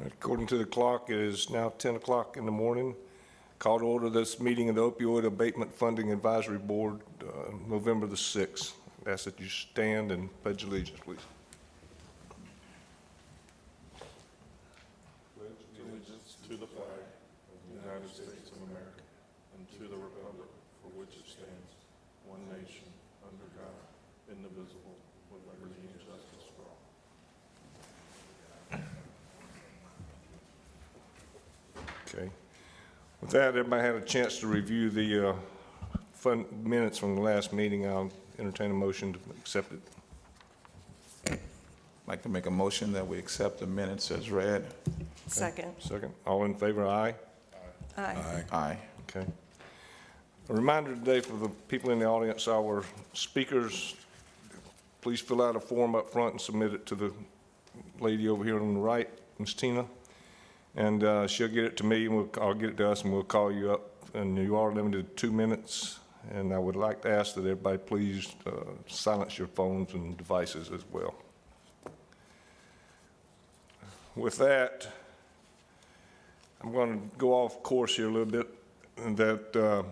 According to the clock, it is now 10 o'clock in the morning. Call to order this meeting of the Opioid Abatement Funding Advisory Board, November the 6th. I ask that you stand and pledge allegiance, please. Pledge allegiance to the flag of the United States of America and to the republic for which it stands, one nation, under God, indivisible, with liberty and justice for all. Okay. With that, everybody had a chance to review the minutes from the last meeting. I'll entertain a motion to accept it. I'd like to make a motion that we accept the minutes as read. Second. Second. All in favor, aye? Aye. Aye. Okay. A reminder today for the people in the audience, our speakers, please fill out a form up front and submit it to the lady over here on the right, Ms. Tina. And she'll get it to me, and I'll get it to us, and we'll call you up. And you are limited to 2 minutes. And I would like to ask that everybody please silence your phones and devices as well. With that, I'm going to go off course here a little bit, and that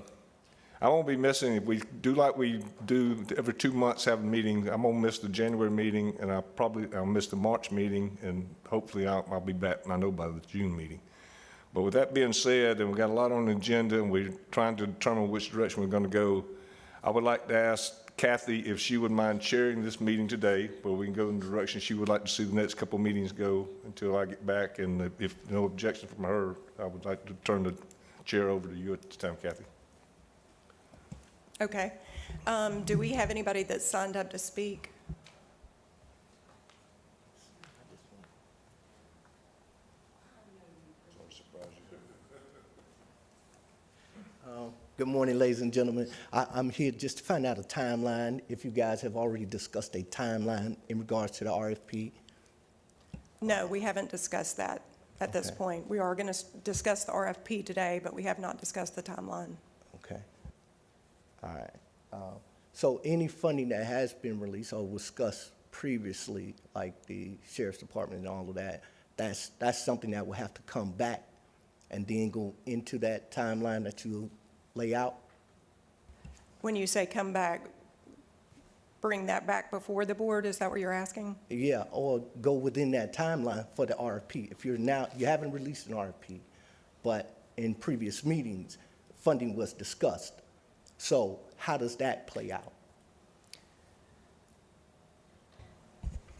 I won't be missing, if we do like we do every 2 months have a meeting, I'm going to miss the January meeting, and I'll miss the March meeting, and hopefully I'll be back, I know, by the June meeting. But with that being said, and we've got a lot on the agenda, and we're trying to determine which direction we're going to go, I would like to ask Kathy if she would mind chairing this meeting today, where we can go in the direction she would like to see the next couple of meetings go until I get back. And if no objection from her, I would like to turn the chair over to you at this time, Kathy. Okay. Do we have anybody that's signed up to speak? Good morning, ladies and gentlemen. I'm here just to find out a timeline, if you guys have already discussed a timeline in regards to the RFP. No, we haven't discussed that at this Okay. point. We are going to discuss the RFP today, but we have not discussed the timeline. Okay. All right. So any funding that has been released or was discussed previously, like the Sheriff's Department and all of that, that's something that will have to come back and then go into that timeline that you lay out? When you say come back, bring that back before the board, is that what you're asking? Yeah, or go within that timeline for the RFP. If you haven't released an RFP, but in previous meetings, funding was discussed. So how does that play out?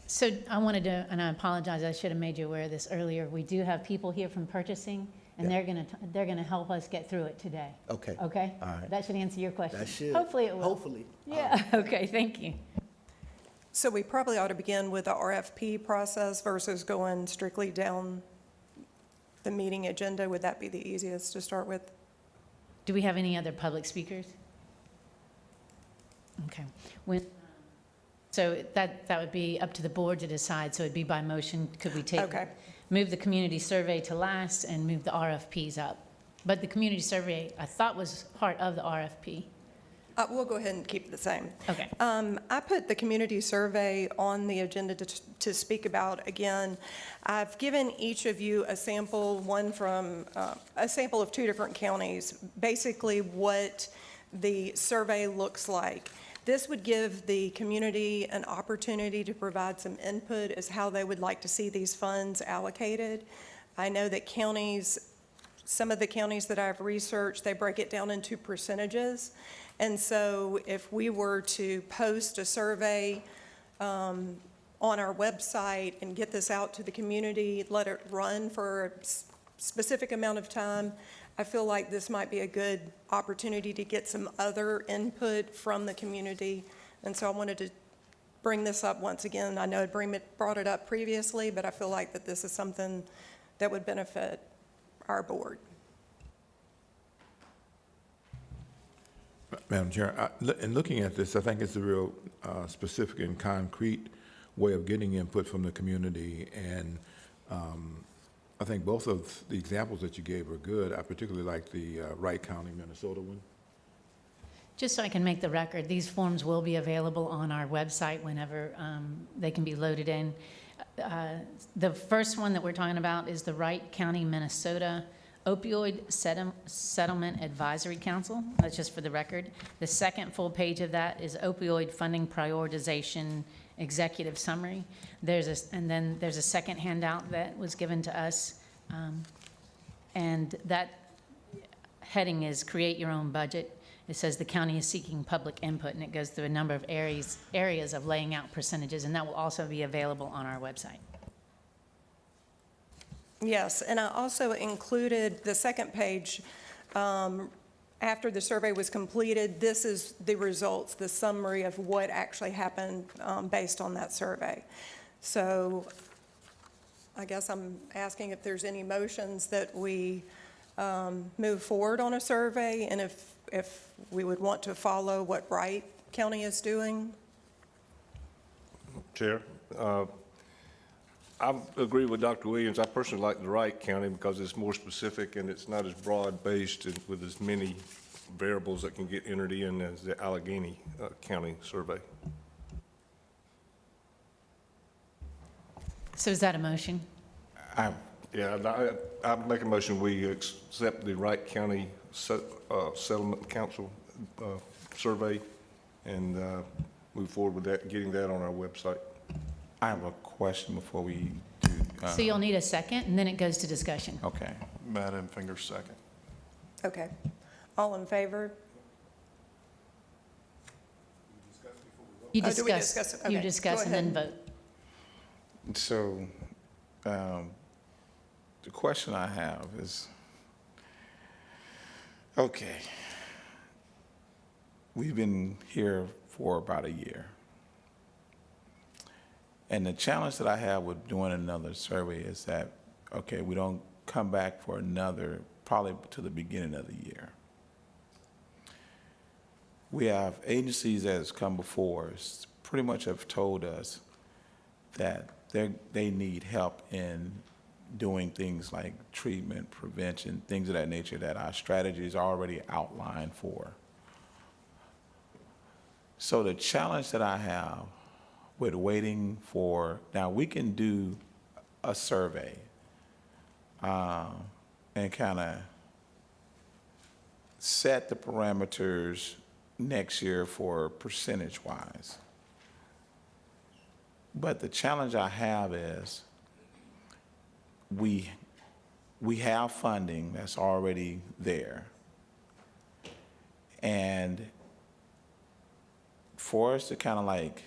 So I wanted to, and I apologize, I should have made you aware of this earlier. We do have people here from purchasing, and Yeah. they're gonna help us get through it today. Okay. Okay? All right. That should answer your question. That should. Hopefully it will. Hopefully. Yeah, okay, thank you. So we probably ought to begin with the RFP process versus going strictly down the meeting agenda. Would that be the easiest to start with? Do we have any other public speakers? Okay. So that would be up to the board to decide, so it'd be by motion. Could we Okay. move the community survey to last and move the RFPs up? But the community survey, I thought, was part of the RFP. We'll go ahead and keep it the same. Okay. I put the community survey on the agenda to speak about again. I've given each of you a sample, a sample of 2 different counties, basically what the survey looks like. This would give the community an opportunity to provide some input as how they would like to see these funds allocated. I know that some of the counties that I've researched, they break it down into percentages. And so if we were to post a survey on our website and get this out to the community, let it run for a specific amount of time, I feel like this might be a good opportunity to get some other input from the community. And so I wanted to bring this up once again. I know I brought it up previously, but I feel like that this is something that would benefit our board. Madam Chair, in looking at this, I think it's a real specific and concrete way of getting input from the community. And I think both of the examples that you gave are good. I particularly like the Wright County, Minnesota one. Just so I can make the record, these forms will be available on our website whenever they can be loaded in. The first one that we're talking about is the Wright County, Minnesota Opioid Settlement Advisory Council. That's just for the record. The second full page of that is Opioid Funding Prioritization Executive Summary. And then there's a second handout that was given to us. And that heading is Create Your Own Budget. It says the county is seeking public input, and it goes through a number of areas of laying out percentages, and that will also be available on our website. Yes, and I also included the second page. After the survey was completed, this is the results, the summary of what actually happened based on that survey. So I guess I'm asking if there's any motions that we move forward on a survey, and if we would want to follow what Wright County is doing. Chair, I agree with Dr. Williams. I personally like the Wright County because it's more specific and it's not as broad-based and with as many variables that can get entered in as the Allegheny County survey. So is that a motion? Yeah, I make a motion, we accept the Wright County Settlement Council survey and move forward with that, getting that on our website. I have a question before we do. So you'll need a second, and then it goes to discussion. Okay. Madam Finger, second. Okay. All in favor? You Oh, do we discuss, discuss it? you Okay, discuss go and then ahead. vote. So, the question I have is, okay, we've been here for about a year. And the challenge that I have with doing another survey is that, okay, we don't come back for another, probably to the beginning of the year. We have agencies that has come before us, pretty much have told us that they need help in doing things like treatment, prevention, things of that nature that our strategy is already outlined for. So the challenge that I have with waiting for, now we can do a survey and kind of set the parameters next year for percentage-wise. But the challenge I have is we have funding that's already there. And for us to kind of like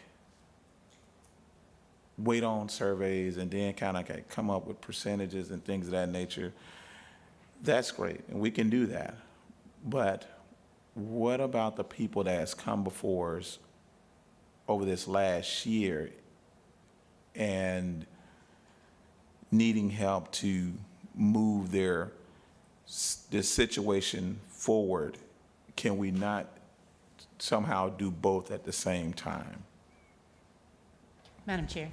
wait on surveys and then kind of like come up with percentages and things of that nature, that's great, and we can do that. But what about the people that has come before us over this last year and needing help to move this situation forward? Can we not somehow do both at the same time? Madam Chair,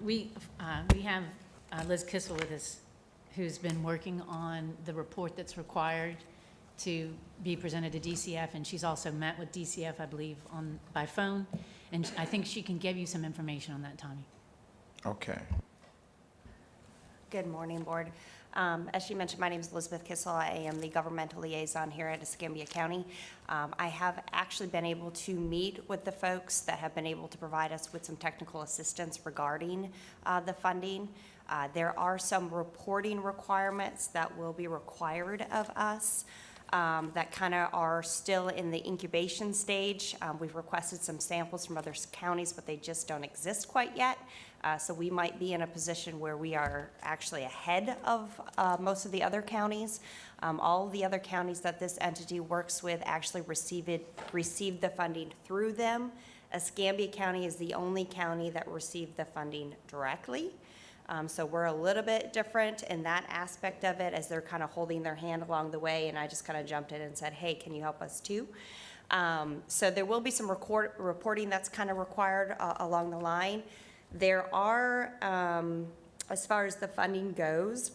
we have Liz Kissel with us, who's been working on the report that's required to be presented to DCF, and she's also met with DCF, I believe, by phone, and I think she can give you some information on that, Tommy. Okay. Good morning, Board. As she mentioned, my name is Elizabeth Kissel. I am the governmental liaison here at Escambia County. I have actually been able to meet with the folks that have been able to provide us with some technical assistance regarding the funding. There are some reporting requirements that will be required of us that kind of are still in the incubation stage. We've requested some samples from other counties, but they just don't exist quite yet. So we might be in a position where we are actually ahead of most of the other counties. All the other counties that this entity works with actually received the funding through them. Escambia County is the only county that received the funding directly. So we're a little bit different in that aspect of it, as they're kind of holding their hand along the way, and I just kind of jumped in and said, hey, can you help us too? So there will be some reporting that's kind of required along the line. There are, as far as the funding goes,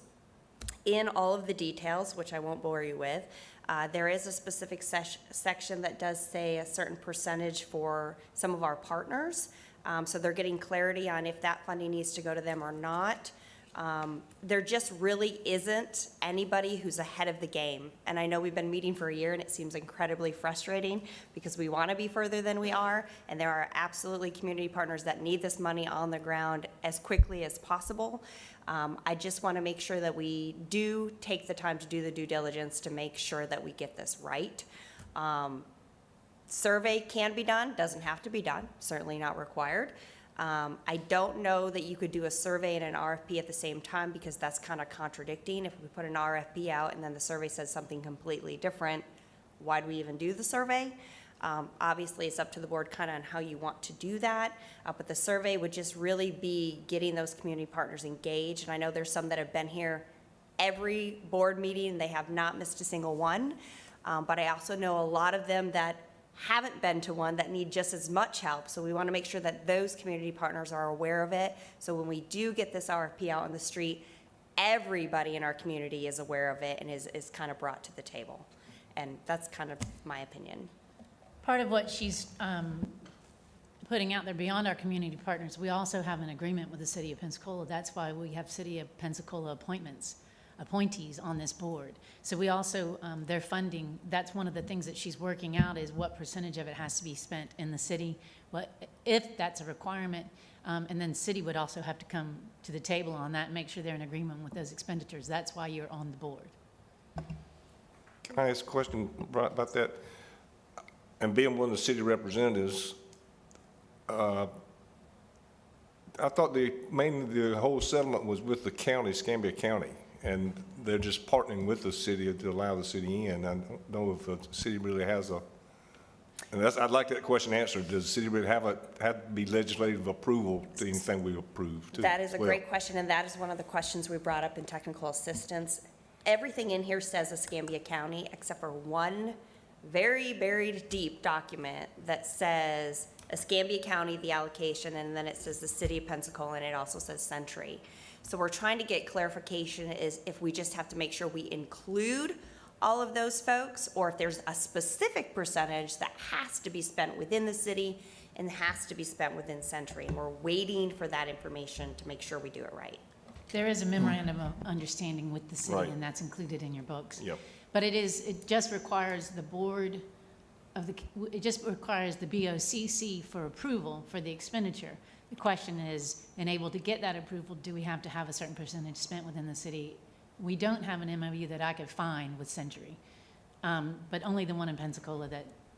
in all of the details, which I won't bore you with, there is a specific section that does say a certain percentage for some of our partners. So they're getting clarity on if that funding needs to go to them or not. There just really isn't anybody who's ahead of the game. And I know we've been meeting for a year, and it seems incredibly frustrating because we want to be further than we are, and there are absolutely community partners that need this money on the ground as quickly as possible. I just want to make sure that we do take the time to do the due diligence to make sure that we get this right. Survey can be done, doesn't have to be done, certainly not required. I don't know that you could do a survey and an RFP at the same time because that's kind of contradicting. If we put an RFP out and then the survey says something completely different, why do we even do the survey? Obviously, it's up to the board kind of on how you want to do that, but the survey would just really be getting those community partners engaged. And I know there's some that have been here every board meeting, they have not missed a single one. But I also know a lot of them that haven't been to one that need just as much help. So we want to make sure that those community partners are aware of it. So when we do get this RFP out on the street, everybody in our community is aware of it and is kind of brought to the table. And that's kind of my opinion. Part of what she's putting out there beyond our community partners, we also have an agreement with the city of Pensacola. That's why we have city of Pensacola appointees on this board. So we also, their funding, that's one of the things that she's working out is what percentage of it has to be spent in the city, if that's a requirement, and then city would also have to come to the table on that and make sure they're in agreement with those expenditures. That's why you're on the board. Can I ask a question about that? And being one of the city representatives, I thought mainly the whole settlement was with the county, Escambia County, and they're just partnering with the city to allow the city in. I don't know if the city really has and I'd like that question answered. Does the city really have to be legislative approval to anything we approve too? That is a great question, and that is one of the questions we brought up in technical assistance. Everything in here says Escambia County, except for one very buried deep document that says Escambia County, the allocation, and then it says the city of Pensacola, and it also says Century. So we're trying to get clarification is if we just have to make sure we include all of those folks, or if there's a specific percentage that has to be spent within the city and has to be spent within Century. And we're waiting for that information to make sure we do it right. There is a memorandum of understanding with the city, Right. and that's included in your books. Yep. But it just requires the board it just requires the BOCC for approval for the expenditure. The question is, able to get that approval, do we have to have a certain percentage spent within the city? We don't have an MOU that I could find with Century, but only the one in Pensacola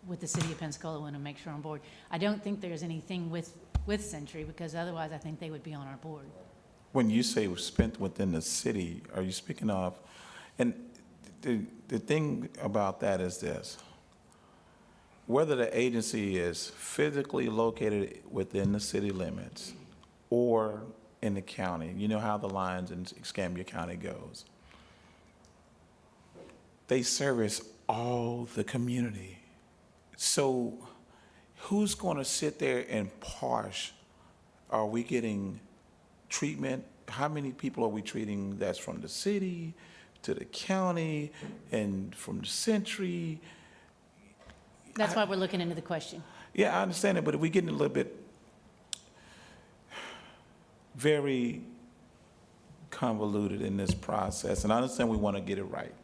with the city of Pensacola want to make sure on board. I don't think there's anything with Century, because otherwise I think they would be on our board. When you say spent within the city, are you speaking of, and the thing about that is this, whether the agency is physically located within the city limits or in the county, you know how the lines in Escambia County goes. They service all the community. So who's going to sit there and parse, are we getting treatment? How many people are we treating that's from the city to the county and from the Century? That's why we're looking into the question. Yeah, I understand it, but if we getting a little bit very convoluted in this process, and I understand we want to get it right.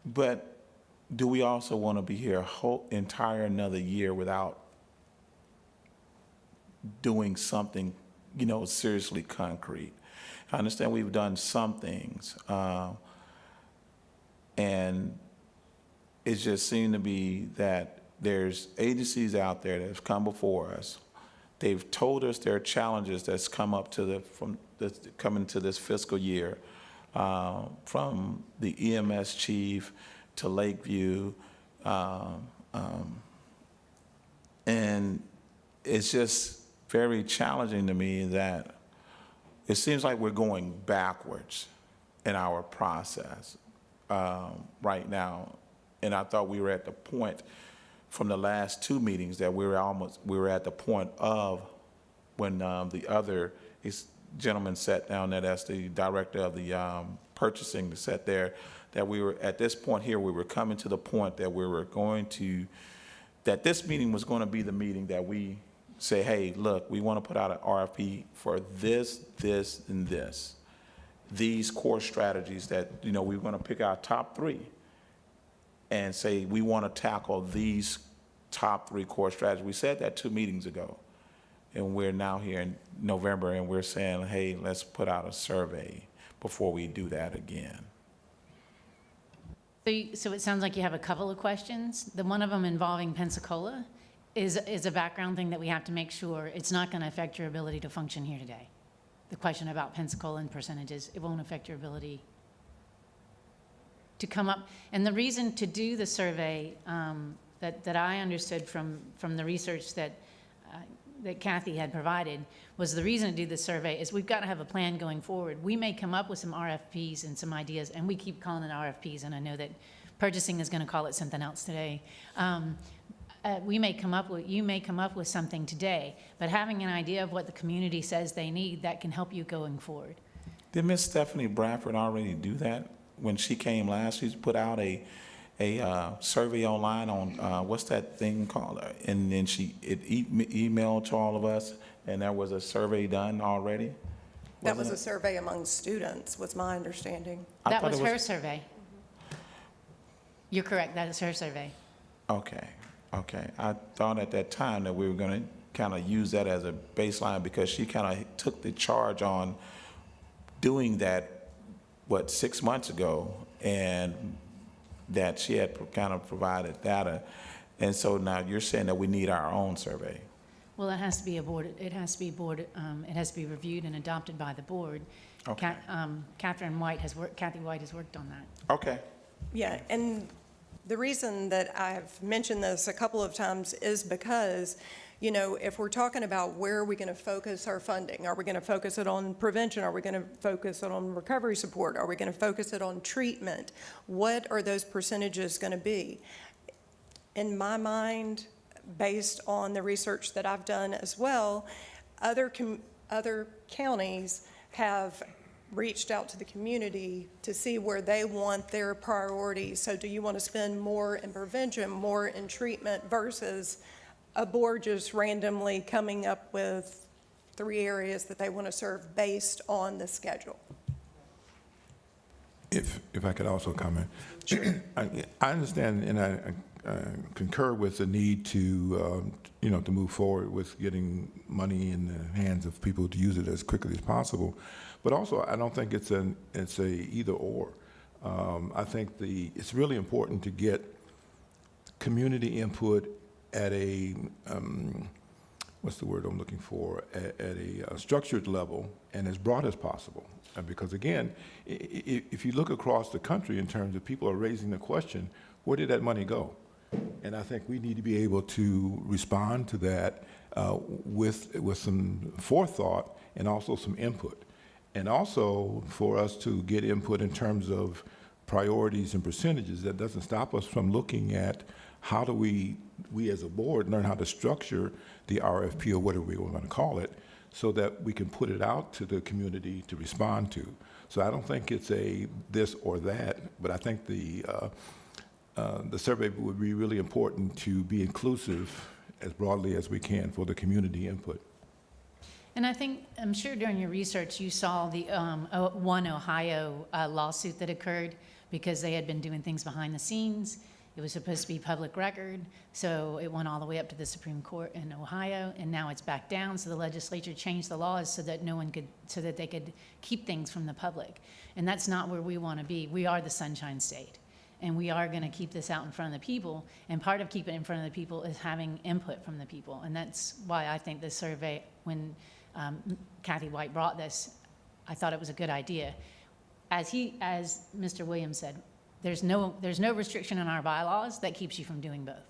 But do we also want to be here a whole entire another year without doing something, seriously concrete? I understand we've done some things, and it just seemed to be that there's agencies out there that have come before us. They've told us there are challenges that's come up coming to this fiscal year, from the EMS chief to Lakeview, and it's just very challenging to me that it seems like we're going backwards in our process right now. And I thought we were at the point from the last two meetings that we were at the point of when the other gentleman sat down there, that's the director of the purchasing, sat there, that we were at this point here, we were coming to the point that we were going to that this meeting was going to be the meeting that we say, hey, look, we want to put out an RFP for this, this, and this. These core strategies that, you know, we're going to pick our top 3 and say, we want to tackle these top 3 core strategies. We said that 2 meetings ago. And we're now here in November and we're saying, hey, let's put out a survey before we do that again. So it sounds like you have a couple of questions. The one of them involving Pensacola is a background thing that we have to make sure it's not going to affect your ability to function here today. The question about Pensacola and percentages, it won't affect your ability to come up. And the reason to do the survey that I understood from the research that Kathy had provided was the reason to do the survey is we've got to have a plan going forward. We may come up with some RFPs and some ideas, and we keep calling it RFPs, and I know that purchasing is going to call it something else today. You may come up with something today, but having an idea of what the community says they need, that can help you going forward. Did Miss Stephanie Bradford already do that? When she came last, she's put out a survey online on, what's that thing called? And then emailed to all of us, and there was a survey done already? That was Wasn't a survey among students, was my understanding. I That thought was it her survey. You're correct, that is her survey. Okay. I thought at that time that we were going to kind of use that as a baseline because she kind of took the charge on doing that, 6 months ago, and that she had kind of provided data. And so now you're saying that we need our own survey. Well, it has to be it has to be reviewed and adopted by the board. Okay. Kathy White has worked on that. Okay. Yeah, and the reason that I've mentioned this a couple of times is because, you know, if we're talking about where are we going to focus our funding, are we going to focus it on prevention? Are we going to focus it on recovery support? Are we going to focus it on treatment? What are those percentages going to be? In my mind, based on the research that I've done as well, other counties have reached out to the community to see where they want their priorities. So do you want to spend more in prevention, more in treatment versus a board just randomly coming up with 3 areas that they want to serve based on the schedule? If I could also comment. Sure. I understand and I concur with the need to, to move forward with getting money in the hands of people to use it as quickly as possible. But also, I don't think it's a either or. I think it's really important to get community input at a, what's the word I'm looking for, at a structured level and as broad as possible. Because again, if you look across the country in terms of people are raising the question, where did that money go? And I think we need to be able to respond to that with some forethought and also some input. And also for us to get input in terms of priorities and percentages. That doesn't stop us from looking at how do we as a board learn how to structure the RFP or whatever we want to call it, so that we can put it out to the community to respond to. So I don't think it's a this or that, but I think the survey would be really important to be inclusive as broadly as we can for the community input. And I'm sure during your research, you saw the one Ohio lawsuit that occurred because they had been doing things behind the scenes. It was supposed to be public record, so it went all the way up to the Supreme Court in Ohio, and now it's back down. So the legislature changed the laws so that so that they could keep things from the public. And that's not where we want to be. We are the Sunshine State, and we are going to keep this out in front of the people. And part of keeping it in front of the people is having input from the people. And that's why I think this survey, when Kathy White brought this, I thought it was a good idea. As Mr. Williams said, there's no restriction in our bylaws that keeps you from doing both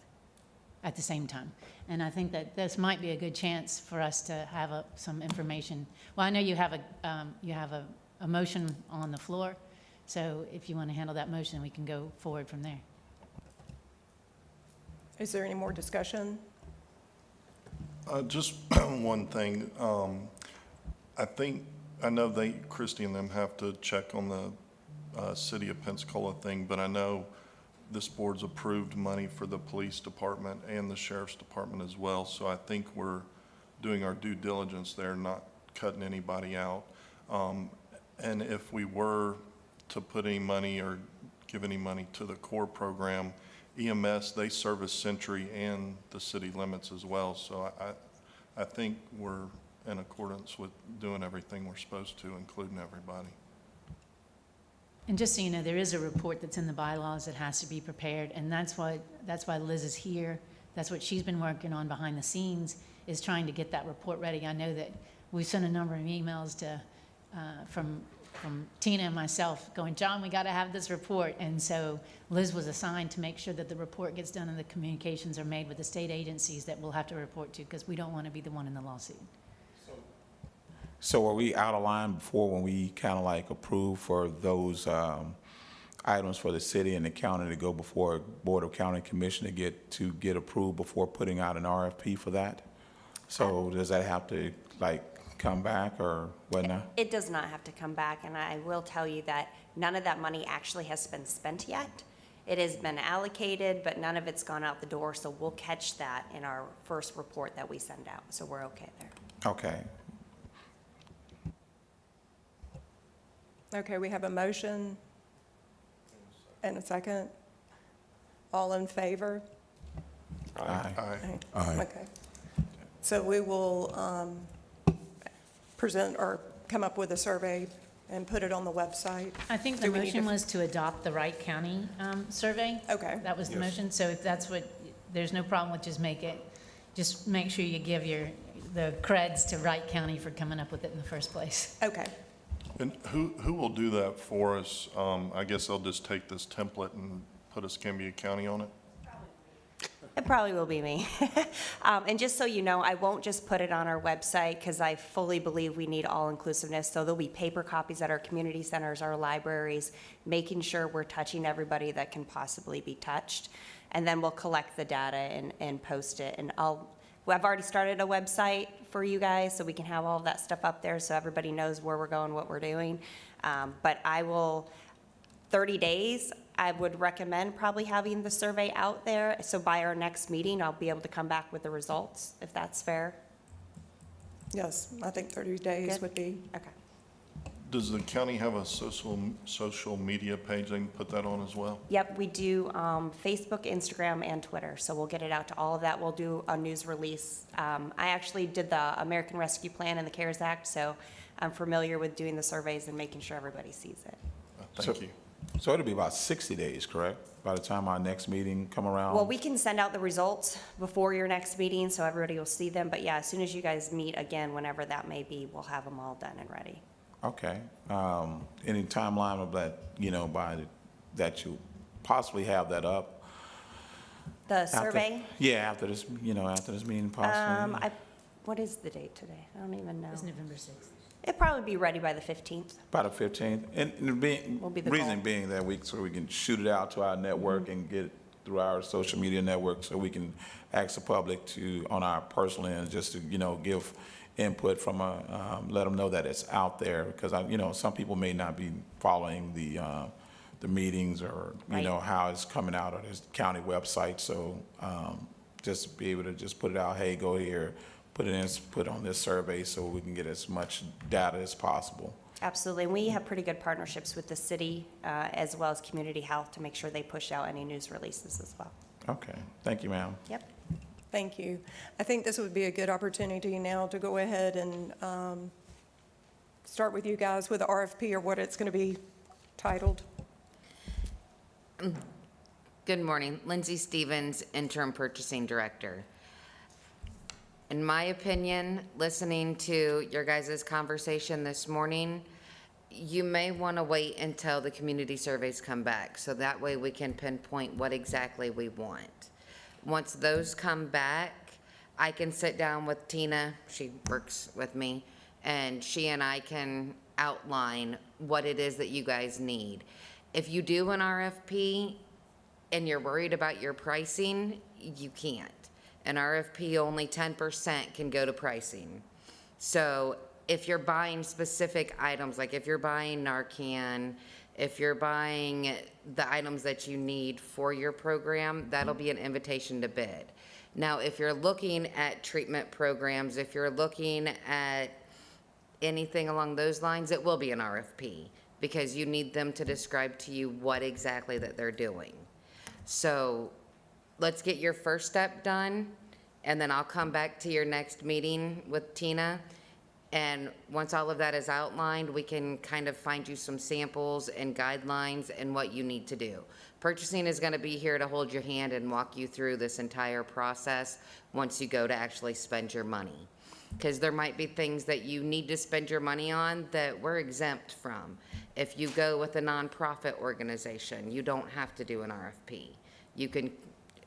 at the same time. And I think that this might be a good chance for us to have some information. Well, I know you have a motion on the floor, so if you want to handle that motion, we can go forward from there. Is there any more discussion? Just one thing. I know Christie and them have to check on the City of Pensacola thing, but I know this board's approved money for the police department and the sheriff's department as well. So I think we're doing our due diligence there, not cutting anybody out. And if we were to put any money or give any money to the core program, EMS, they service Century and the city limits as well. So I think we're in accordance with doing everything we're supposed to, including everybody. And just so you know, there is a report that's in the bylaws that has to be prepared, and that's why Liz is here. That's what she's been working on behind the scenes, is trying to get that report ready. I know that we've sent a number of emails to, from Tina and myself, going, John, we got to have this report. And so Liz was assigned to make sure that the report gets done and the communications are made with the state agencies that we'll have to report to, because we don't want to be the one in the lawsuit. So are we out of line before when we kind of like approve for those items for the city and the county to go before Board of County Commission to get approved before putting out an RFP for that? So does that have to like come back or whatnot? It does not have to come back, and I will tell you that none of that money actually has been spent yet. It has been allocated, but none of it's gone out the door, so we'll catch that in our first report that we send out, so we're okay there. Okay. Okay, we have a motion and a second. All in favor? Aye. Aye. Okay. So we will present or come up with a survey and put it on the website. I think the Do we need motion to- was to adopt the Wright County survey. Okay. That was the motion, so if that's what, there's no problem with just make sure you give the creds to Wright County for coming up with it in the first place. Okay. And who will do that for us? I guess they'll just take this template and put Escambia County on it? It probably will be me. And just so you know, I won't just put it on our website, because I fully believe we need all-inclusiveness. So there'll be paper copies at our community centers, our libraries, making sure we're touching everybody that can possibly be touched. And then we'll collect the data and post it. And I've already started a website for you guys, so we can have all of that stuff up there so everybody knows where we're going, what we're doing. But I will, 30 days, I would recommend probably having the survey out there. So by our next meeting, I'll be able to come back with the results, if that's fair. Yes, I think 30 days Good. would be, Okay. Does the county have a social media page they can put that on as well? Yep, we do Facebook, Instagram, and Twitter, so we'll get it out to all of that. We'll do a news release. I actually did the American Rescue Plan and the CARES Act, so I'm familiar with doing the surveys and making sure everybody sees it. Thank you. So it'll be about 60 days, correct? By the time our next meeting come around? Well, we can send out the results before your next meeting, so everybody will see them. But yeah, as soon as you guys meet again, whenever that may be, we'll have them all done and ready. Okay. Any timeline of that, that you possibly have that up? The After- survey, Yeah, after this meeting possibly? what is the date today? I don't even know. It's November 6th. It'll probably be ready by the 15th. By the 15th? And Will be the reason goal. being that so we can shoot it out to our network and get it through our social media network so we can ask the public to, on our personal end, just to, give input from let them know that it's out there. Because, some people may not be following the meetings or, Right. how it's coming out on this county website. So just be able to just put it out, hey, go here, put on this survey so we can get as much data as possible. Absolutely. And we have pretty good partnerships with the city as well as Community Health to make sure they push out any news releases as well. Okay, thank you, ma'am. Yep. thank you. I think this would be a good opportunity now to go ahead and start with you guys with the RFP or what it's going to be titled. Good morning. Lindsay Stevens, Interim Purchasing Director. In my opinion, listening to your guys' conversation this morning, you may want to wait until the community surveys come back, so that way we can pinpoint what exactly we want. Once those come back, I can sit down with Tina, she works with me, and she and I can outline what it is that you guys need. If you do an RFP and you're worried about your pricing, you can't. An RFP, only 10% can go to pricing. So if you're buying specific items, like if you're buying Narcan, If you're buying the items that you need for your program, that'll be an invitation to bid. Now, if you're looking at treatment programs, if you're looking at anything along those lines, it will be an RFP, because you need them to describe to you what exactly that they're doing. So let's get your first step done, and then I'll come back to your next meeting with Tina. And once all of that is outlined, we can kind of find you some samples and guidelines and what you need to do. Purchasing is going to be here to hold your hand and walk you through this entire process once you go to actually spend your money. Because there might be things that you need to spend your money on that we're exempt from. If you go with a nonprofit organization, you don't have to do an RFP. You can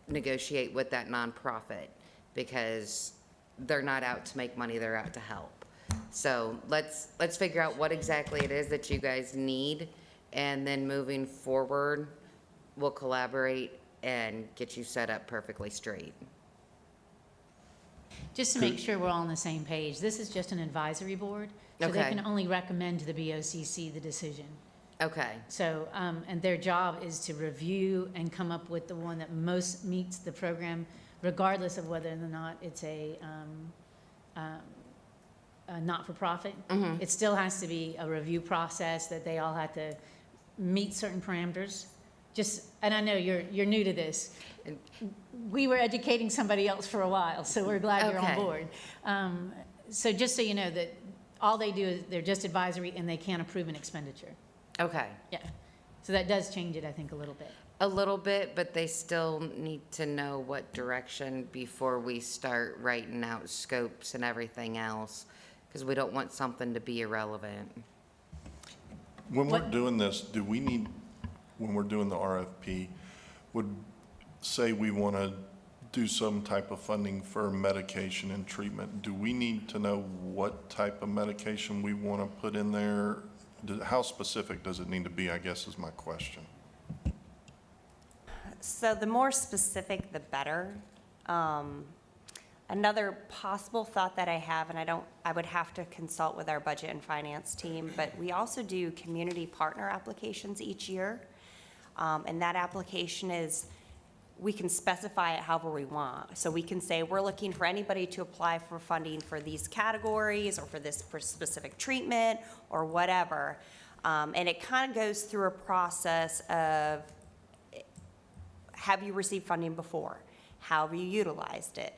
negotiate with that nonprofit because they're not out to make money, they're out to help. So let's figure out what exactly it is that you guys need, and then moving forward, we'll collaborate and get you set up perfectly straight. Just to make sure we're all on the same page, this is just an advisory board, so they Okay. can only recommend to the BOCC the decision. Okay, So, and their job is to review and come up with the one that most meets the program, regardless of whether or not it's a not-for-profit. It still has to be a review process that they all have to meet certain parameters. Just, and I know you're new to this. We were educating somebody else for a while, so we're glad you're on Okay. board. So just so you know that all they do is they're just advisory and they can't approve an expenditure. okay. Yeah. So that does change it, I think, a little bit. A little bit, but they still need to know what direction before we start writing out scopes and everything else, because we don't want something to be irrelevant. When we're What- doing this, do we need, when we're doing the RFP, would say we want to do some type of funding for medication and treatment, do we need to know what type of medication we want to put in there? How specific does it need to be, I guess, is my question. So the more specific, the better. Another possible thought that I have, and I would have to consult with our budget and finance team, but we also do community partner applications each year. And that application is, we can specify it however we want. So we can say, we're looking for anybody to apply for funding for these categories or for this specific treatment or whatever. And it kind of goes through a process of, have you received funding before? How have you utilized it?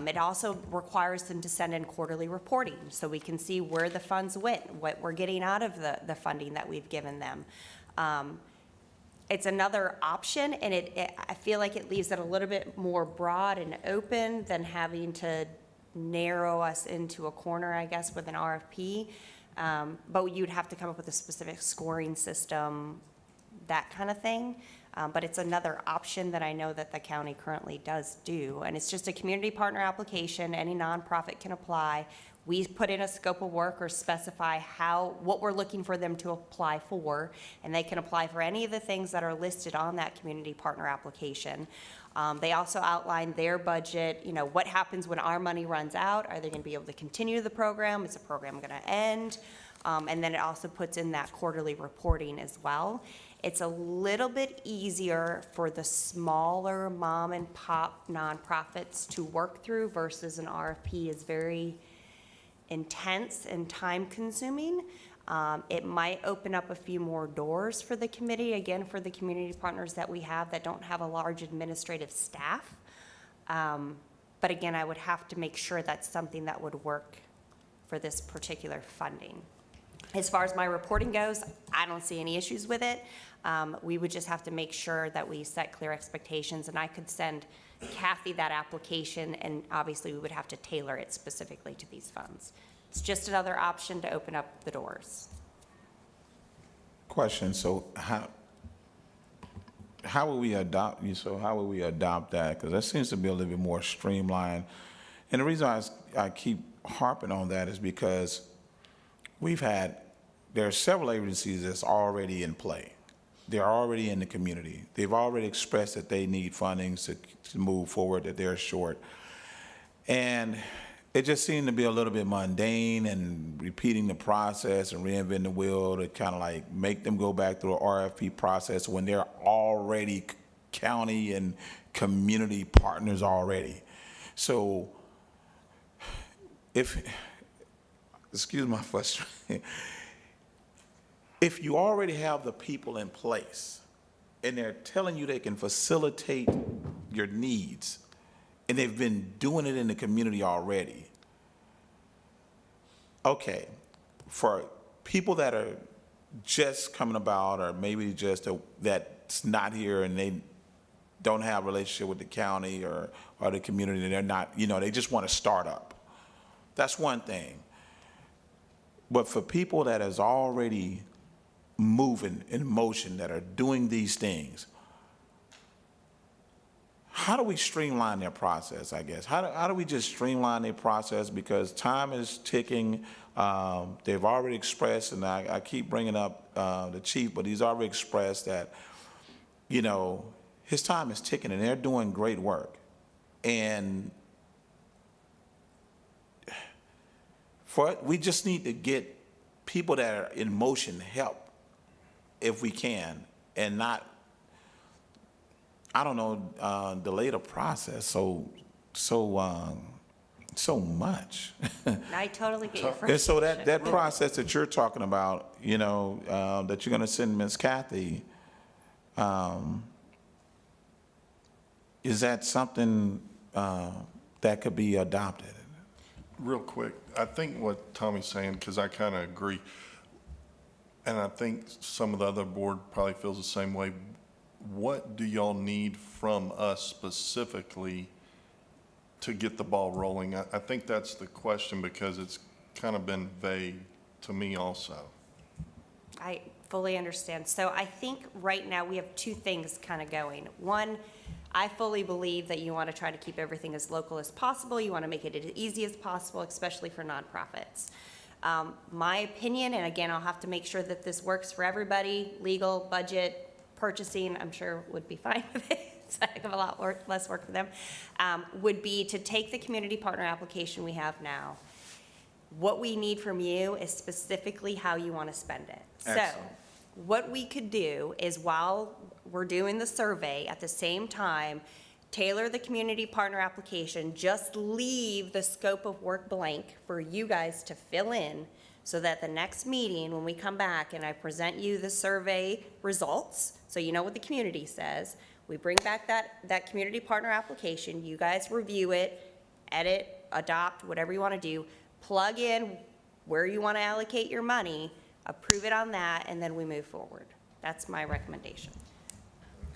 It also requires them to send in quarterly reporting so we can see where the funds went, what we're getting out of the funding that we've given them. It's another option, and I feel like it leaves it a little bit more broad and open than having to narrow us into a corner, I guess, with an RFP. But you'd have to come up with a specific scoring system, that kind of thing. But it's another option that I know that the county currently does do. And it's just a community partner application. Any nonprofit can apply. We put in a scope of work or specify what we're looking for them to apply for, and they can apply for any of the things that are listed on that community partner application. They also outline their budget, what happens when our money runs out? Are they going to be able to continue the program? Is the program going to end? And then it also puts in that quarterly reporting as well. It's a little bit easier for the smaller mom and pop nonprofits to work through versus an RFP is very intense and time consuming. It might open up a few more doors for the committee, again, for the community partners that we have that don't have a large administrative staff. But again, I would have to make sure that's something that would work for this particular funding. As far as my reporting goes, I don't see any issues with it. We would just have to make sure that we set clear expectations, and I could send Kathy that application, and obviously we would have to tailor it specifically to these funds. It's just another option to open up the doors. Question, so how will we adopt that? Because that seems to be a little bit more streamlined. And the reason I keep harping on that is because there are several agencies that's already in play. They're already in the community. They've already expressed that they need funding to move forward, that they're short. And it just seemed to be a little bit mundane and repeating the process and reinventing the wheel to kind of like make them go back through an RFP process when they're already county and community partners already. So excuse my frustration, if you already have the people in place and they're telling you they can facilitate your needs, and they've been doing it in the community already, okay, for people that are just coming about or maybe just that's not here and they don't have a relationship with the county or the community, and they're not, they just want to start up. That's one thing. But for people that is already moving in motion, that are doing these things, how do we streamline their process, I guess? How do we just streamline their process? Because time is ticking. They've already expressed, and I keep bringing up the chief, but he's already expressed that, his time is ticking and they're doing great work. And we just need to get people that are in motion help if we can, and not, delay the process so much. I totally get your And frustration. so that process that you're talking about, that you're gonna send Ms. Kathy, is that something that could be adopted? Real quick, I think what Tommy's saying, because I kind of agree, and I think some of the other board probably feels the same way. What do y'all need from us specifically to get the ball rolling? I think that's the question, because it's kind of been vague to me also. I fully understand. So I think right now we have two things kind of going. One, I fully believe that you want to try to keep everything as local as possible. You want to make it as easy as possible, especially for nonprofits. My opinion, and again, I'll have to make sure that this works for everybody, legal, budget, purchasing, I'm sure would be fine with it. It's a heck of a lot less work for them, would be to take the community partner application we have now. What we need from you is specifically how you want to spend it. Excellent. So what we could do is, while we're doing the survey, at the same time, tailor the community partner application, just leave the scope of work blank for you guys to fill in, so that the next meeting, when we come back and I present you the survey results, so you know what the community says, we bring back that community partner application, you guys review it, edit, adopt, whatever you want to do, plug in where you want to allocate your money, approve it on that, and then we move forward. That's my recommendation.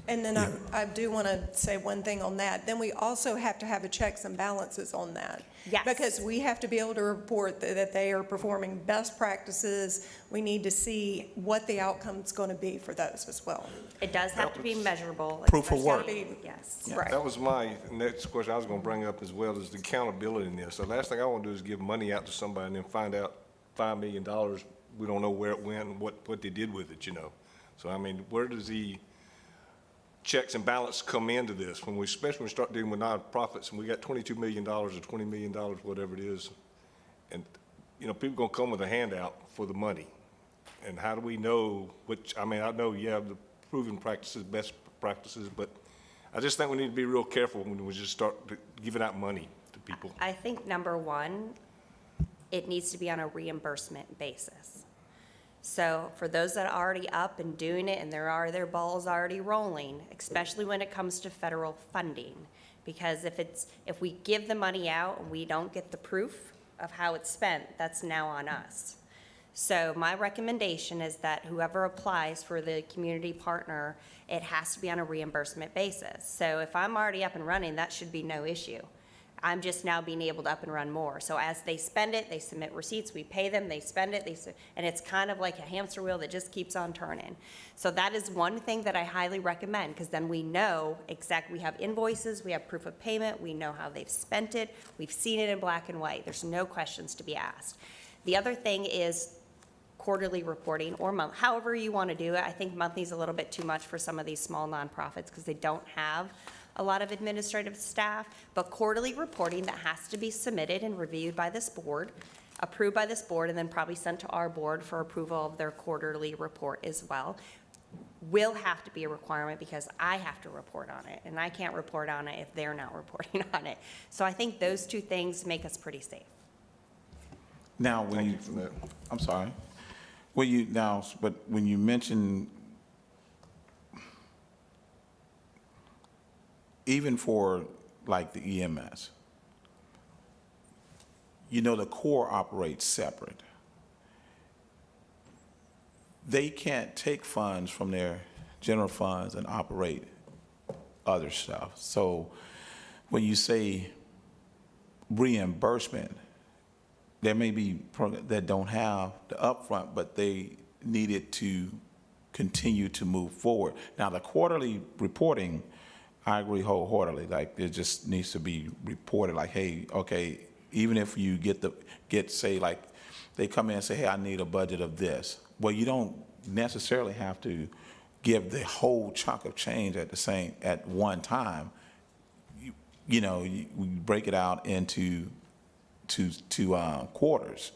And then I do want to say one thing on that. Then we also have to have a checks and balances on that. Yes. Because we have to be able to report that they are performing best practices. We need to see what the outcome's going to be for those as well. It does have to be measurable. Proof of work. especially- Yes. Right. That was my next question I was gonna bring up as well, is the accountability in this. The last thing I wanna do is give money out to somebody and then find out $5 million, we don't know where it went and what they did with it, So, I mean, where does the checks and balance come into this? Especially when we start dealing with nonprofits and we got $22 million or $20 million, whatever it is. And, people gonna come with a handout for the money. And how do we know I know you have the proven practices, best practices, but I just think we need to be real careful when we just start giving out money to people. I think number one, it needs to be on a reimbursement basis. So for those that are already up and doing it, and their balls already rolling, especially when it comes to federal funding, because if we give the money out and we don't get the proof of how it's spent, that's now on us. So my recommendation is that whoever applies for the community partner, it has to be on a reimbursement basis. So if I'm already up and running, that should be no issue. I'm just now being able to up and run more. So as they spend it, they submit receipts, we pay them, they spend it, and it's kind of like a hamster wheel that just keeps on turning. So that is one thing that I highly recommend, because then we know exactly, we have invoices, we have proof of payment, we know how they've spent it, we've seen it in black and white. There's no questions to be asked. The other thing is quarterly reporting, or however you want to do it. I think monthly is a little bit too much for some of these small nonprofits because they don't have a lot of administrative staff, but quarterly reporting that has to be submitted and reviewed by this board, approved by this board, and then probably sent to our board for approval of their quarterly report as well, will have to be a requirement because I have to report on it, and I can't report on it if they're not reporting on it. So I think those two things make us pretty safe. Now, when Thank you, you for that. I'm sorry. When you, now, but when you mention, even for like the EMS, you know, the Corps operates separate. They can't take funds from their general funds and operate other stuff. So when you say reimbursement, there may be programs that don't have the upfront, but they need it to continue to move forward. Now, the quarterly reporting, I agree wholeheartedly, like, it just needs to be reported, like, hey, okay, even if you say, like, they come in and say, hey, I need a budget of this. Well, you don't necessarily have to give the whole chunk of change at one time. You know, we break it out into quarters,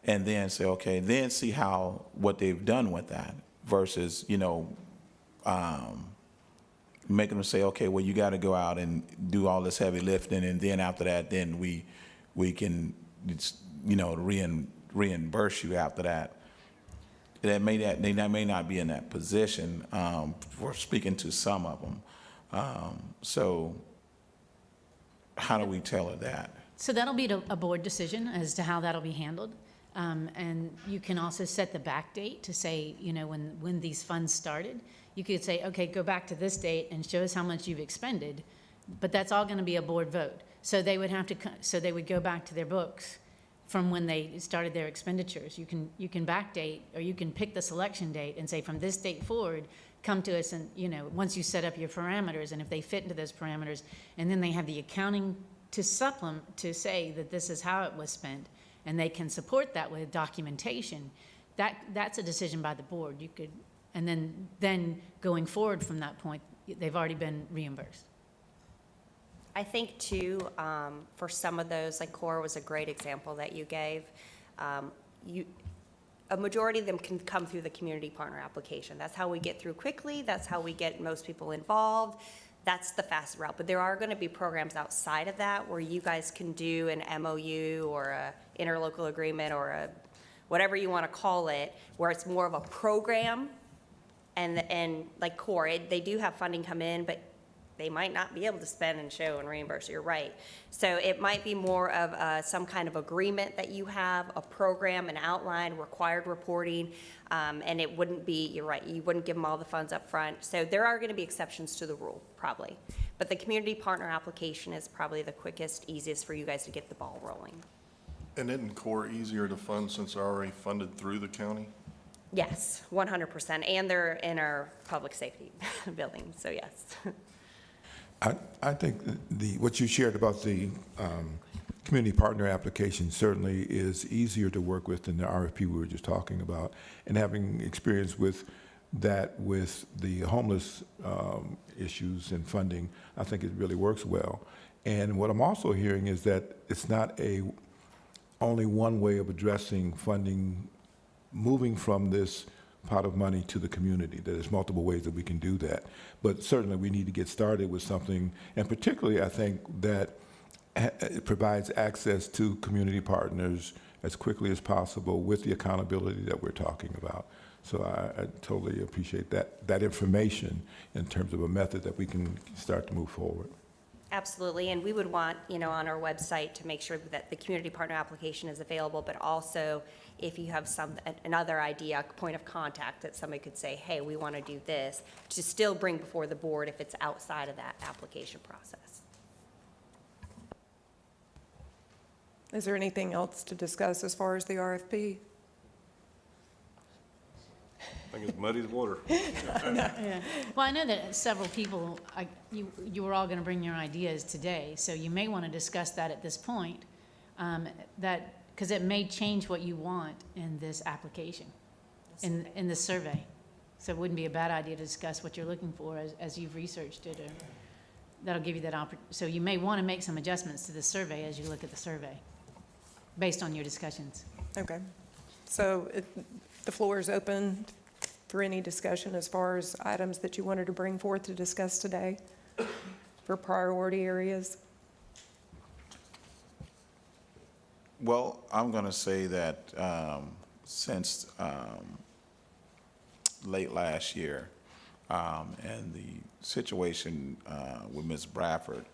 and then say, okay, then see what they've done with that versus, you know, making them say, okay, well, you got to go out and do all this heavy lifting, and then after that, then we can, you know, reimburse you after that. They may not be in that position for speaking to some of them. So how do we tailor that? So that'll be a board decision as to how that'll be handled. And you can also set the back date to say, you know, when these funds started. You could say, okay, go back to this date and show us how much you've expended, but that's all going to be a board vote. So they would go back to their books from when they started their expenditures. You can backdate, or you can pick the selection date and say, from this date forward, come to us, and, you know, once you set up your parameters, and if they fit into those parameters, and then they have the accounting to supplement, to say that this is how it was spent, and they can support that with documentation. That's a decision by the board. You could, and then going forward from that point, they've already been reimbursed. I think too, for some of those, like Core was a great example that you gave. A majority of them can come through the community partner application. That's how we get through quickly. That's how we get most people involved. That's the fast route. But there are going to be programs outside of that where you guys can do an MOU or a interlocal agreement or a whatever you want to call it, where it's more of a program. And like Core, they do have funding come in, but they might not be able to spend and show and reimburse. You're right. So it might be more of some kind of agreement that you have, a program, an outline, required reporting, and it wouldn't be, you're right, you wouldn't give them all the funds up front. So there are going to be exceptions to the rule, probably. But the community partner application is probably the quickest, easiest for you guys to get the ball rolling. And isn't Core easier to fund since they're already funded through the county? Yes, 100%. And they're in our public safety building, so yes. I think what you shared about the community partner application certainly is easier to work with than the RFP we were just talking about. And having experience with that with the homeless issues and funding, I think it really works well. And what I'm also hearing is that it's not only one way of addressing funding, moving from this pot of money to the community. There's multiple ways that we can do that. But certainly we need to get started with something, and particularly I think that it provides access to community partners as quickly as possible with the accountability that we're talking about. So I totally appreciate that information in terms of a method that we can start to move forward. Absolutely, and we would want, you know, on our website to make sure that the community partner application is available, but also if you have another idea, point of contact that somebody could say, hey, we want to do this, to still bring before the board if it's outside of that application process. Is there anything else to discuss as far as the RFP? I think it's muddy as water. Well, I know that several people, you were all going to bring your ideas today, so you may want to discuss that at this point, because it may change what you want in this application, in the survey. So it wouldn't be a bad idea to discuss what you're looking for as you've researched it. that'll give you that so you may want to make some adjustments to the survey as you look at the survey, based on your discussions. Okay. So the floor is open for any discussion as far as items that you wanted to bring forth to discuss today for priority areas. Well, I'm going to say that since late last year and the situation with Ms. Bradford,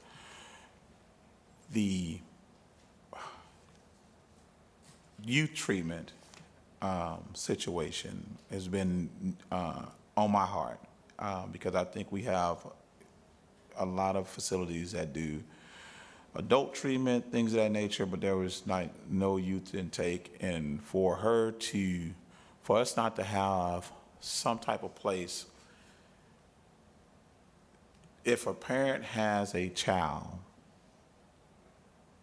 the youth treatment situation has been on my heart because I think we have a lot of facilities that do adult treatment, things of that nature, but there was no youth intake. And for us not to have some type of place, if a parent has a child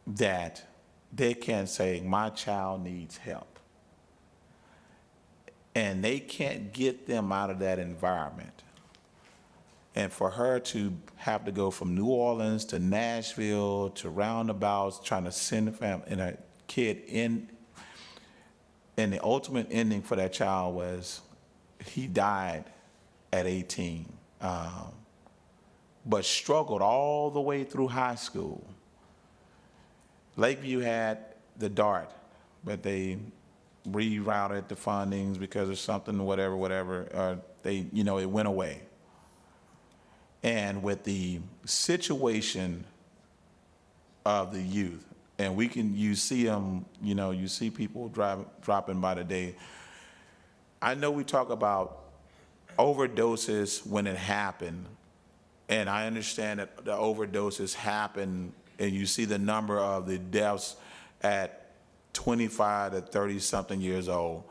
that they can say, my child needs help, and they can't get them out of that environment, and for her to have to go from New Orleans to Nashville to roundabouts trying to send a family and a kid in, and the ultimate ending for that child was he died at 18, but struggled all the way through high school. Lakeview had the DART, but they rerouted the fundings because of something, whatever, it went away. And with the situation of the youth, and you see them, you see people dropping by the day. I know we talk about overdoses when it happened, and I understand that the overdoses happen, and you see the number of the deaths at 25 to 30-something years old.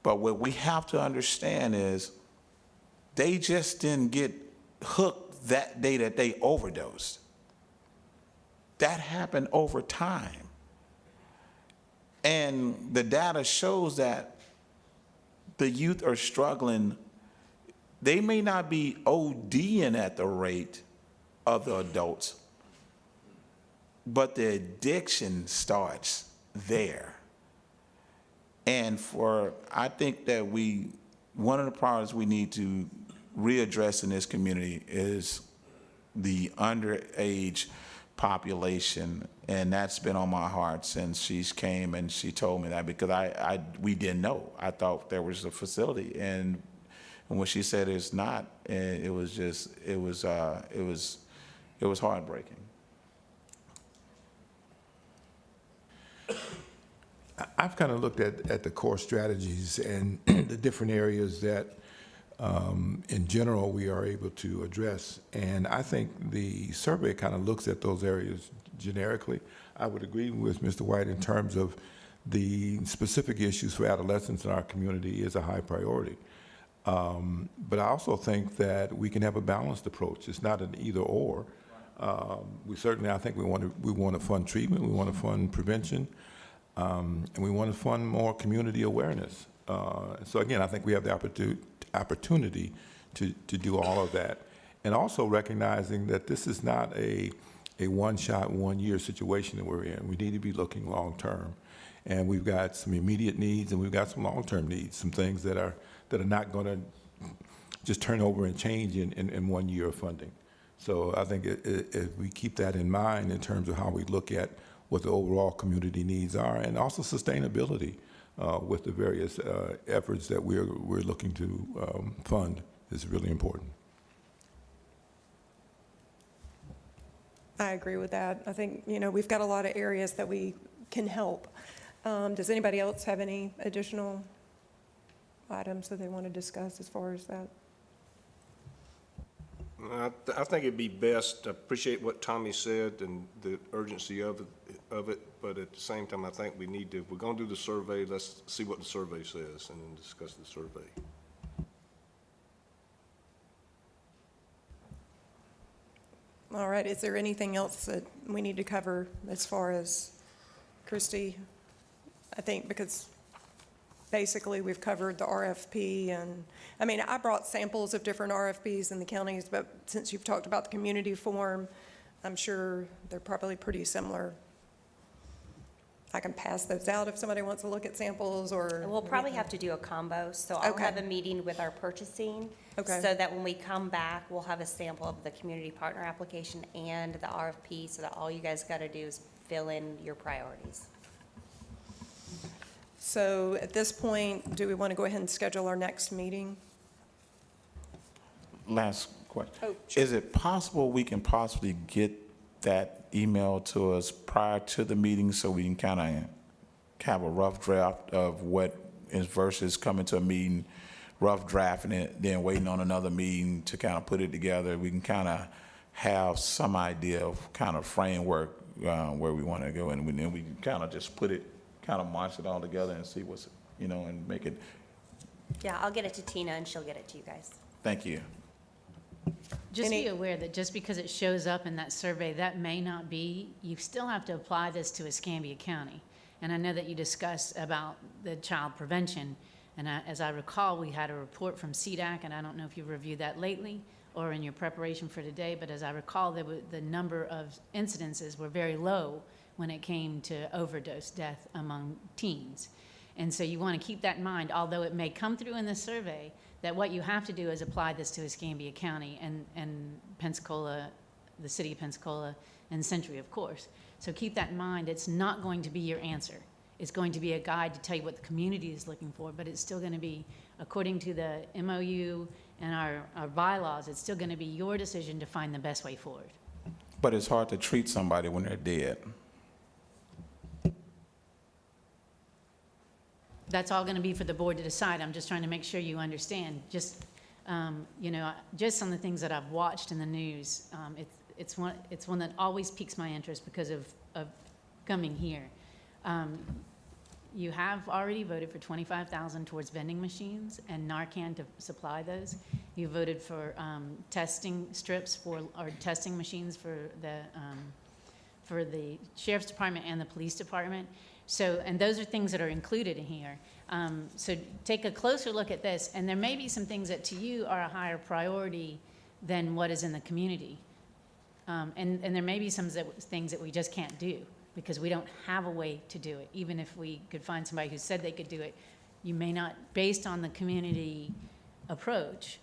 But what we have to understand is they just didn't get hooked that day that they overdosed. That happened over time. And the data shows that the youth are struggling. They may not be ODing at the rate of the adults, but the addiction starts there. And I think that one of the problems we need to readdress in this community is the underage population, and that's been on my heart since she came and she told me that, because we didn't know. I thought there was a facility, and when she said it's not, it was heartbreaking. I've kind of looked at the core strategies and the different areas that, in general, we are able to address. And I think the survey kind of looks at those areas generically. I would agree with Mr. White in terms of the specific issues for adolescents in our community is a high priority. But I also think that we can have a balanced approach. It's not an either or. I think we want to fund treatment, we want to fund prevention, and we want to fund more community awareness. So again, I think we have the opportunity to do all of that. And also recognizing that this is not a one-shot, one-year situation that we're in. We need to be looking long-term. And we've got some immediate needs and we've got some long-term needs, some things that are not going to just turn over and change in 1 year of funding. So I think if we keep that in mind in terms of how we look at what the overall community needs are, and also sustainability with the various efforts that we're looking to fund is really important. I agree with that. I think, we've got a lot of areas that we can help. Does anybody else have any additional items that they want to discuss as far as that? I think it'd be best, I appreciate what Tommy said and the urgency of it, but at the same time, I think we need to, if we're going to do the survey, let's see what the survey says and then discuss the survey. All right, is there anything else that we need to cover as far as Christie? I think because Basically, we've covered the RFP, and, I mean, I brought samples of different RFPs in the counties, but since you've talked about the community forum, I'm sure they're probably pretty similar. I can pass those out if somebody wants to look at samples, or. We'll probably have to do a combo, so I'll Okay. have a meeting with our purchasing. Okay. So that when we come back, we'll have a sample of the community partner application and the RFP, so that all you guys got to do is fill in your priorities. So at this point, do we want to go ahead and schedule our next meeting? Last question. Oh, sure. Is it possible we can possibly get that email to us prior to the meeting so we can kind of have a rough draft of what is versus coming to a meeting, rough drafting it, then waiting on another meeting to kind of put it together? We can kind of have some idea of kind of framework where we want to go, and then we can kind of just put it, kind of march it all together and see what's, and make it. Yeah, I'll get it to Tina and she'll get it to you guys. Thank you. Just be Any- aware that just because it shows up in that survey, that may not be, you still have to apply this to Escambia County. And I know that you discussed about the child prevention, and as I recall, we had a report from CDAC, and I don't know if you've reviewed that lately or in your preparation for today, but as I recall, the number of incidences were very low when it came to overdose death among teens. And so you want to keep that in mind, although it may come through in the survey, that what you have to do is apply this to Escambia County and Pensacola, the city of Pensacola, and Century, of course. So keep that in mind. It's not going to be your answer. It's going to be a guide to tell you what the community is looking for, but it's still going to be, according to the MOU and our bylaws, it's still going to be your decision to find the best way forward. But it's hard to treat somebody when they're dead. That's all going to be for the board to decide. I'm just trying to make sure you understand. Just, just on the things that I've watched in the news, it's one that always piques my interest because of coming here. You have already voted for $25,000 towards vending machines and Narcan to supply those. You voted for testing strips or testing machines for the sheriff's department and the police department. So, and those are things that are included in here. So take a closer look at this, and there may be some things that to you are a higher priority than what is in the community. And there may be some things that we just can't do because we don't have a way to do it. Even if we could find somebody who said they could do it, you may not, based on the community approach,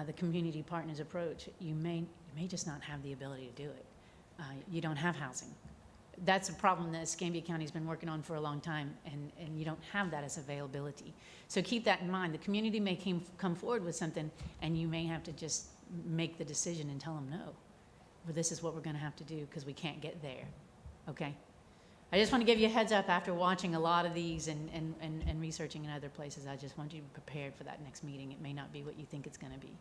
the community partners approach, you may just not have the ability to do it. You don't have housing. That's a problem that Escambia County's been working on for a long time, and you don't have that as availability. So keep that in mind. The community may come forward with something, and you may have to just make the decision and tell them no. Well, this is what we're going to have to do because we can't get there. Okay? I just want to give you a heads up after watching a lot of these and researching in other places. I just want you to be prepared for that next meeting. It may not be what you think it's going to be.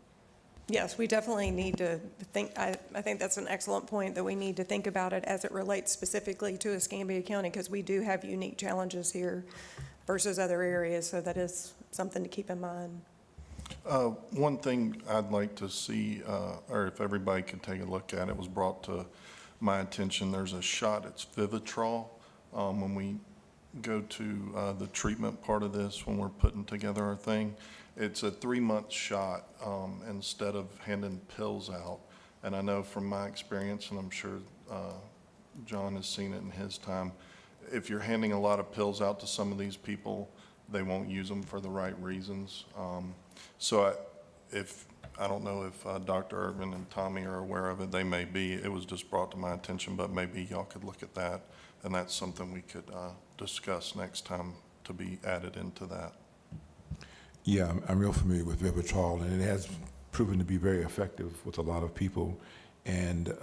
Yes, we definitely need to think, I think that's an excellent point, that we need to think about it as it relates specifically to Escambia County, because we do have unique challenges here versus other areas, so that is something to keep in mind. One thing I'd like to see, or if everybody could take a look at, it was brought to my attention, there's a shot, it's Vivitrol. When we go to the treatment part of this, when we're putting together our thing, it's a 3-month shot instead of handing pills out. And I know from my experience, and I'm sure John has seen it in his time, if you're handing a lot of pills out to some of these people, they won't use them for the right reasons. So I don't know if Dr. Irvin and Tommy are aware of it. They may be. It was just brought to my attention, but maybe y'all could look at that. And that's something we could discuss next time to be added into that. Yeah, I'm real familiar with Vivitrol, and it has proven to be very effective with a lot of people. And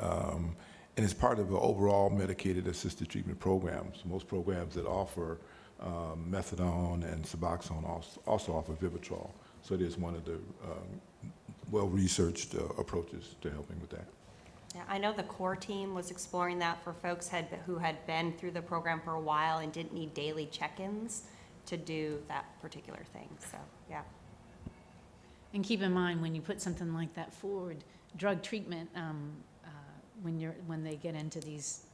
it's part of the overall medicated assisted treatment programs. Most programs that offer methadone and Suboxone also offer Vivitrol. So it is one of the well-researched approaches to helping with that. Yeah, I know the core team was exploring that for folks who had been through the program for a while and didn't need daily check-ins to do that particular thing, so, yeah. And keep in mind, when you put something like that forward, drug treatment, when they get into these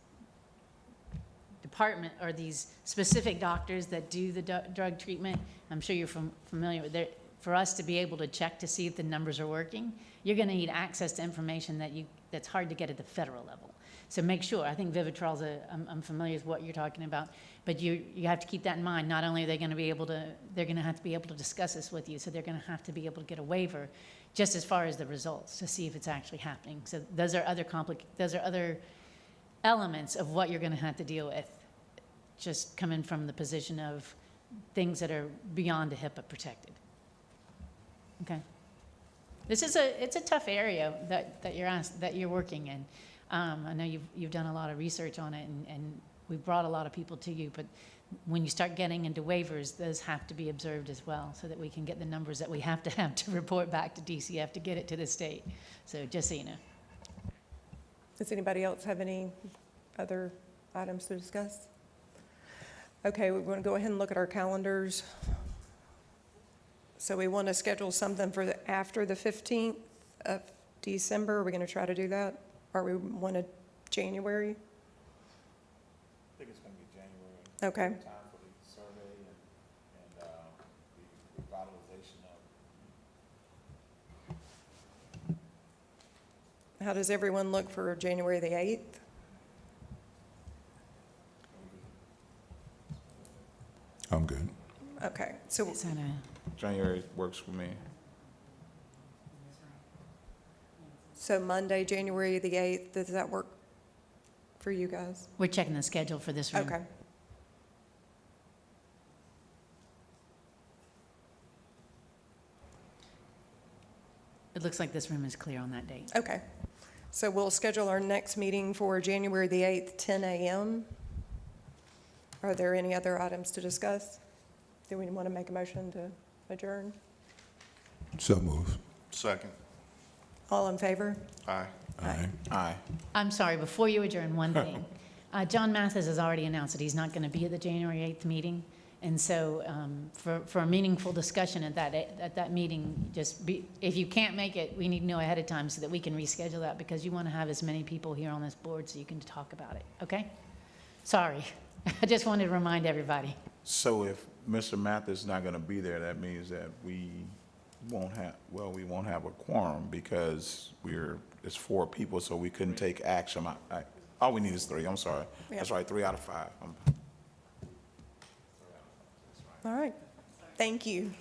department, or these specific doctors that do the drug treatment, I'm sure you're familiar with it, for us to be able to check to see if the numbers are working, you're going to need access to information that's hard to get at the federal level. So make sure, I think Vivitrol's I'm familiar with what you're talking about, but you have to keep that in mind. Not only are they going to be able to, they're going to have to be able to discuss this with you, so they're going to have to be able to get a waiver just as far as the results to see if it's actually happening. So those are other elements of what you're going to have to deal with, just coming from the position of things that are beyond the HIPAA protected. Okay. It's a tough area that you're working in. I know you've done a lot of research on it, and we've brought a lot of people to you, but when you start getting into waivers, those have to be observed as well, so that we can get the numbers that we have to report back to DCF to get it to the state. So just so you know. Does anybody else have any other items to discuss? Okay, we're going to go ahead and look at our calendars. So we want to schedule something for after the 15th of December. Are we going to try to do that? Or we want a January? I think it's going to be January. Okay. Time for the survey and the revitalization of. How does everyone look for January the 8th? I'm good. Okay, so Is that January works for me. Monday, January the 8th, does that work for you guys? we're checking the schedule for this room. Okay. It looks like this room is clear on that date. Okay. So we'll schedule our next meeting for January the 8th, 10 a.m. Are there any other items to discuss? Do we want to make a motion to adjourn? So move. Second. All in favor? Aye. Aye. Aye. I'm sorry, before you adjourn, one thing. John Mathis has already announced that he's not going to be at the January 8th meeting. And so for a meaningful discussion at that meeting, if you can't make it, we need to know ahead of time so that we can reschedule that, because you want to have as many people here on this board so you can talk about it, okay? Sorry. I just wanted to remind everybody. So if Mr. Mathis is not going to be there, that means that we won't have a quorum, because it's 4 people, so we couldn't take action. All we need is 3, I'm sorry. That's right, 3 out of 5. All right. Thank you.